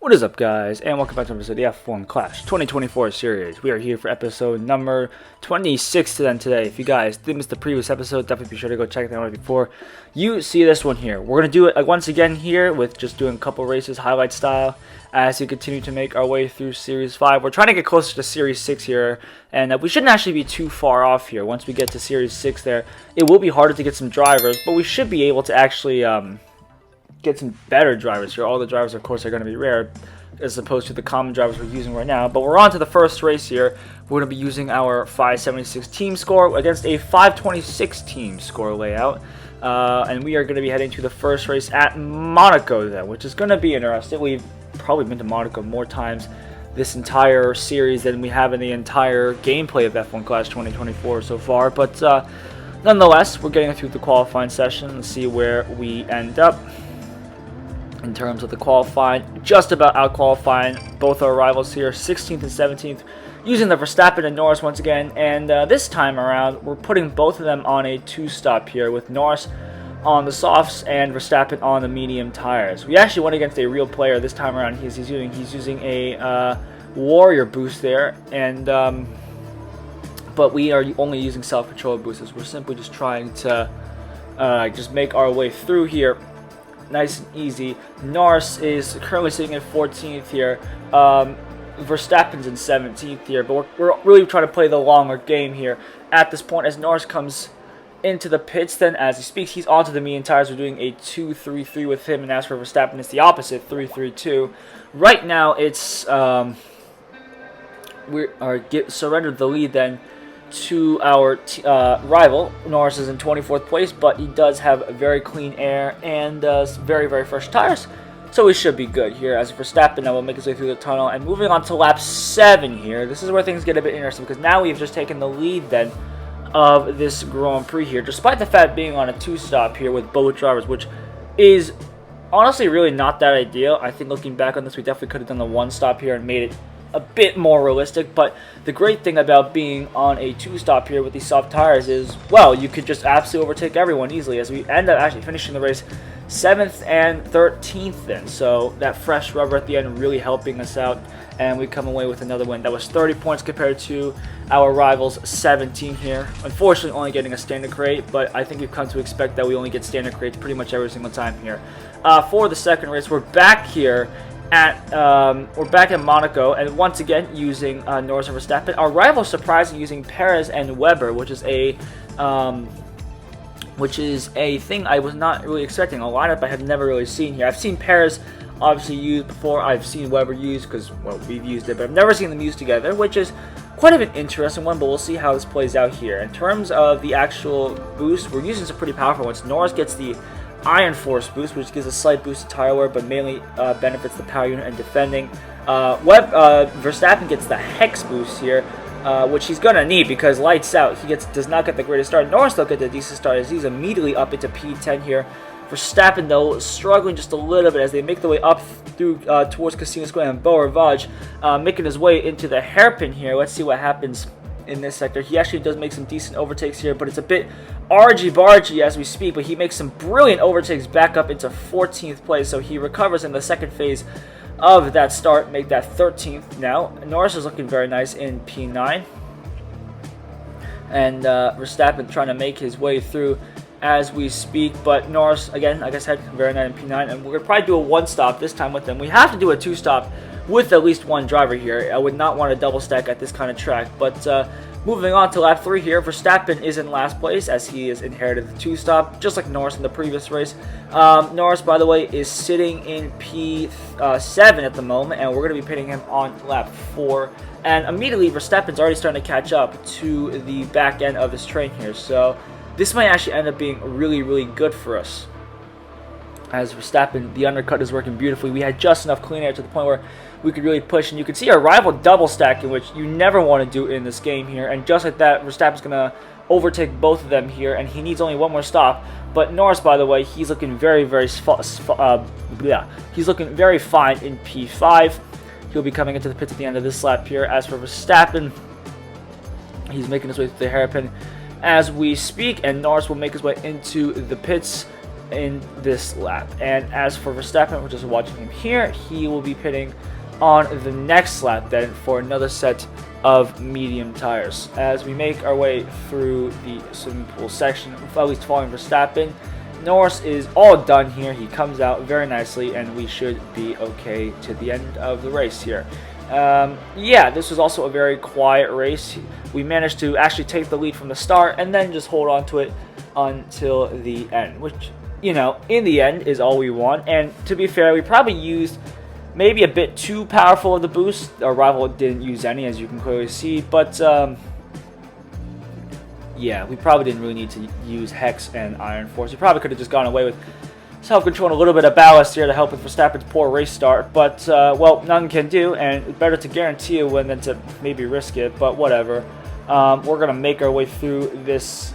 What is up, guys, and welcome back to episode of the F1 Clash 2024 series. We are here for episode number 26 today. If you guys did miss the previous episode, definitely be sure to go check that out before you see this one here. We're going to do it once again here with just doing a couple races, highlight style, as we continue to make our way through Series 5. We're trying to get closer to Series 6 here, and we shouldn't actually be too far off here. Once we get to Series 6 there, it will be harder to get some drivers, but we should be able to actually get some better drivers here. All the drivers, of course, are going to be rare as opposed to the common drivers we're using right now. But we're on to the first race here. We're going to be using our 576 team score against a 526 team score layout. And we are going to be heading to the first race at Monaco then, which is going to be interesting. We've probably been to Monaco more times this entire series than we have in the entire gameplay of F1 Clash 2024 so far. But nonetheless, we're getting through the qualifying session. Let's see where we end up in terms of the qualifying. Just about out qualifying both our rivals here, 16th and 17th, using the Verstappen and Norris once again. And this time around, we're putting both of them on a two-stop here, with Norris on the softs and Verstappen on the medium tires. We actually went against a real player this time around. He's using a Warrior boost there, and but we are only using self-control boosters. We're simply just trying to just make our way through here nice and easy. Norris is currently sitting at 14th here. Verstappen's in 17th here, but we're really trying to play the longer game here at this point as Norris comes into the pits. Then as he speaks, he's onto the medium tires. We're doing a 2-3-3 with him, and as for Verstappen, it's the opposite, 3-3-2. Right now, it's surrendered the lead then to our rival. Norris is in 24th place, but he does have very clean air and very, very fresh tires, so he should be good here. As for Verstappen, now will make his way through the tunnel, and moving on to lap 7 here. This is where things get a bit interesting, because now we've just taken the lead then of this Grand Prix here, despite the fact being on a two-stop here with both drivers, which is honestly really not that ideal. I think looking back on this, we definitely could have done the one-stop here and made it a bit more realistic. But the great thing about being on a two-stop here with these soft tires is, well, you could just absolutely overtake everyone easily, as we end up actually finishing the race 7th and 13th then. So that fresh rubber at the end really helping us out, and we come away with another win. That was 30 points compared to our rivals 17 here. Unfortunately, only getting a standard crate, but I think we've come to expect that we only get standard crates pretty much every single time here. For the second race, we're back here we're back in Monaco, and once again using Norris and Verstappen. Our rivals surprisingly using Perez and Weber, which is a thing I was not really expecting. A lineup I have never really seen here. I've seen Perez obviously used before. I've seen Weber used because, well, we've used it, but I've never seen them used together, which is quite of an interesting one, but we'll see how this plays out here. In terms of the actual boost, we're using some pretty powerful ones. Norris gets the Iron Force boost, which gives a slight boost to tire wear, but mainly benefits the power unit and defending. Verstappen gets the Hex boost here, which he's gonna need because lights out. He does not get the greatest start. Norris though gets a decent start as he's immediately up into P10 here. Verstappen though struggling just a little bit as they make their way up through towards Casino Square and Beau Rivage, making his way into the hairpin here. Let's see what happens in this sector. He actually does make some decent overtakes here, but it's a bit argy-bargy as we speak, but he makes some brilliant overtakes back up into 14th place, so he recovers in the second phase of that start, make that 13th now. Norris is looking very nice in P9, and Verstappen trying to make his way through as we speak, but Norris, again, like I said, very nice in P9, and we're going to probably do a one-stop this time with them. We have to do a two-stop with at least one driver here. I would not want to double stack at this kind of track, but moving on to lap 3 here, Verstappen is in last place as he has inherited the two-stop, just like Norris in the previous race. Norris, by the way, is sitting in P7 at the moment, and we're going to be pitting him on lap 4. And immediately, Verstappen's already starting to catch up to the back end of this train here, so this might actually end up being really, really good for us. As Verstappen, the undercut is working beautifully. We had just enough clean air to the point where we could really push, and you can see our rival double stacking, which you never want to do in this game here. And just like that, Verstappen's going to overtake both of them here, and he needs only one more stop. But Norris, by the way, he's looking very, very he's looking very fine in P5. He'll be coming into the pits at the end of this lap here. As for Verstappen, he's making his way through the hairpin as we speak, and Norris will make his way into the pits in this lap. And as for Verstappen, we're just watching him here. He will be pitting on the next lap then for another set of medium tires. As we make our way through the swimming pool section, at least following Verstappen, Norris is all done here. He comes out very nicely, and we should be okay to the end of the race here. Yeah, this was also a very quiet race. We managed to actually take the lead from the start and then just hold on to it until the end, which, you know, in the end is all we want. And to be fair, we probably used maybe a bit too powerful of the boost. Our rival didn't use any, as you can clearly see, but yeah, we probably didn't really need to use Hex and Iron Force. We probably could have just gone away with self-control and a little bit of ballast here to help with Verstappen's poor race start, but well, none can do, and it's better to guarantee a win than to maybe risk it, but whatever. We're going to make our way through this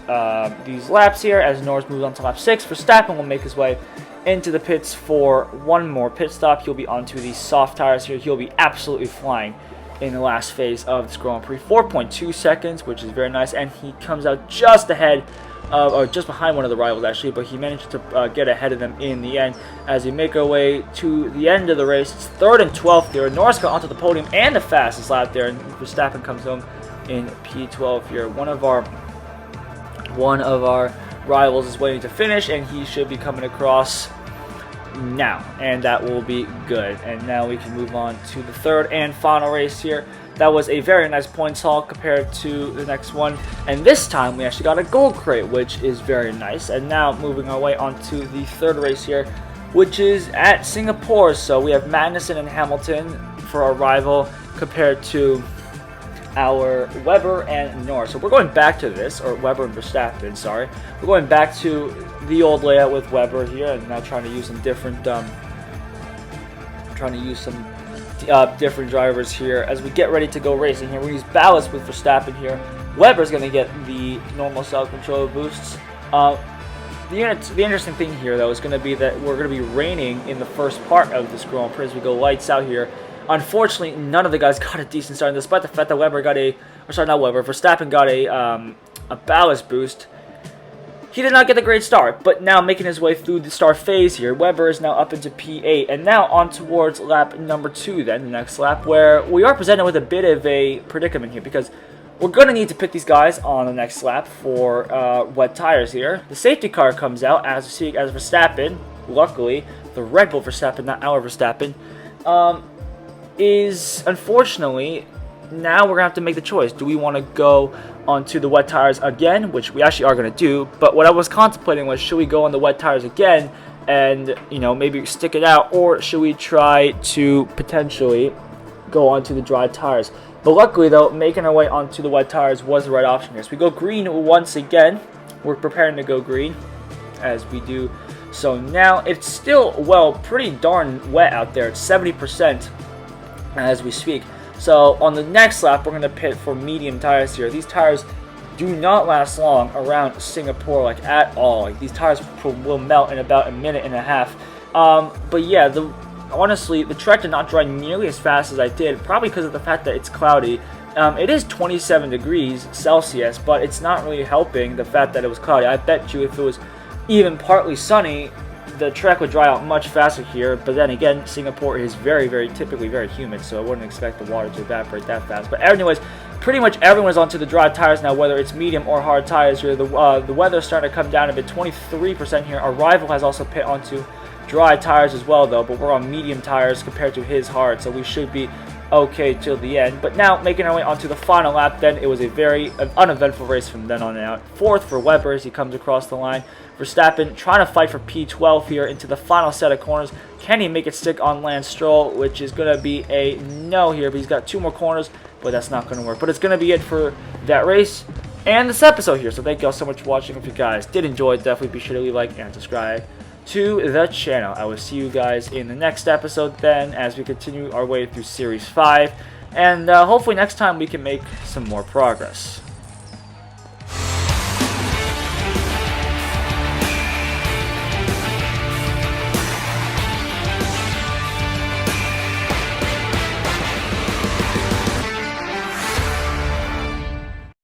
these laps here as Norris moves on to lap 6. Verstappen will make his way into the pits for one more pit stop. He'll be onto the soft tires here. He'll be absolutely flying in the last phase of this Grand Prix. 4.2 seconds, which is very nice, and he comes out just ahead of, or just behind one of the rivals actually, but he managed to get ahead of them in the end. As we make our way to the end of the race, it's 3rd and 12th there. Norris got onto the podium and the fastest lap there, and Verstappen comes home in P12 here. One of our rivals is waiting to finish, and he should be coming across now, and that will be good. And now we can move on to the third and final race here. That was a very nice points haul compared to the next one, and this time we actually got a gold crate, which is very nice. And now moving our way on to the third race here, which is at Singapore. So we have Magnussen and Hamilton for our rival compared to our Webber and Norris. So we're going back to this, or Webber and Verstappen, sorry. We're going back to the old layout with Webber here, and now trying to use some different, different drivers here as we get ready to go racing here. We use ballast with Verstappen here. Webber's going to get the normal self-control boosts. The interesting thing here, though, is going to be that we're going to be raining in the first part of this Grand Prix as we go lights out here. Unfortunately, none of the guys got a decent start, despite the fact that Verstappen got a ballast boost. He did not get a great start, but now making his way through the start phase here, Webber is now up into P8, and now on towards lap number 2 then, the next lap, where we are presented with a bit of a predicament here, because we're going to need to pit these guys on the next lap for wet tires here. The safety car comes out as Verstappen, luckily, the Red Bull Verstappen, not our Verstappen, is unfortunately, now we're going to have to make the choice. Do we want to go onto the wet tires again, which we actually are going to do, but what I was contemplating was, should we go on the wet tires again and, you know, maybe stick it out, or should we try to potentially go onto the dry tires? But luckily, though, making our way onto the wet tires was the right option here. So we go green once again. We're preparing to go green as we do so now. It's still, well, pretty darn wet out there. It's 70% as we speak. So on the next lap, we're going to pit for medium tires here. These tires do not last long around Singapore, like, at all. Like, these tires will melt in about a minute and a half. But yeah, honestly, the track did not dry nearly as fast as I did, probably because of the fact that it's cloudy. It is 27 degrees Celsius, but it's not really helping the fact that it was cloudy. I bet you if it was even partly sunny, the track would dry out much faster here. But then again, Singapore is typically very humid, so I wouldn't expect the water to evaporate that fast. But anyways, pretty much everyone's onto the dry tires now, whether it's medium or hard tires here. The weather's starting to come down a bit, 23% here. Our rival has also pit onto dry tires as well, though, but we're on medium tires compared to his hard, so we should be okay till the end. But now making our way onto the final lap, then it was a very uneventful race from then on out. 4th for Webber as he comes across the line. Verstappen trying to fight for P12 here into the final set of corners. Can he make it stick on Lance Stroll, which is going to be a no here, but he's got 2 more corners, but that's not going to work. But it's going to be it for that race and this episode here. So thank you all so much for watching. If you guys did enjoy it, definitely be sure to leave a like and subscribe to the channel. I will see you guys in the next episode then, as we continue our way through Series 5, and hopefully next time we can make some more progress.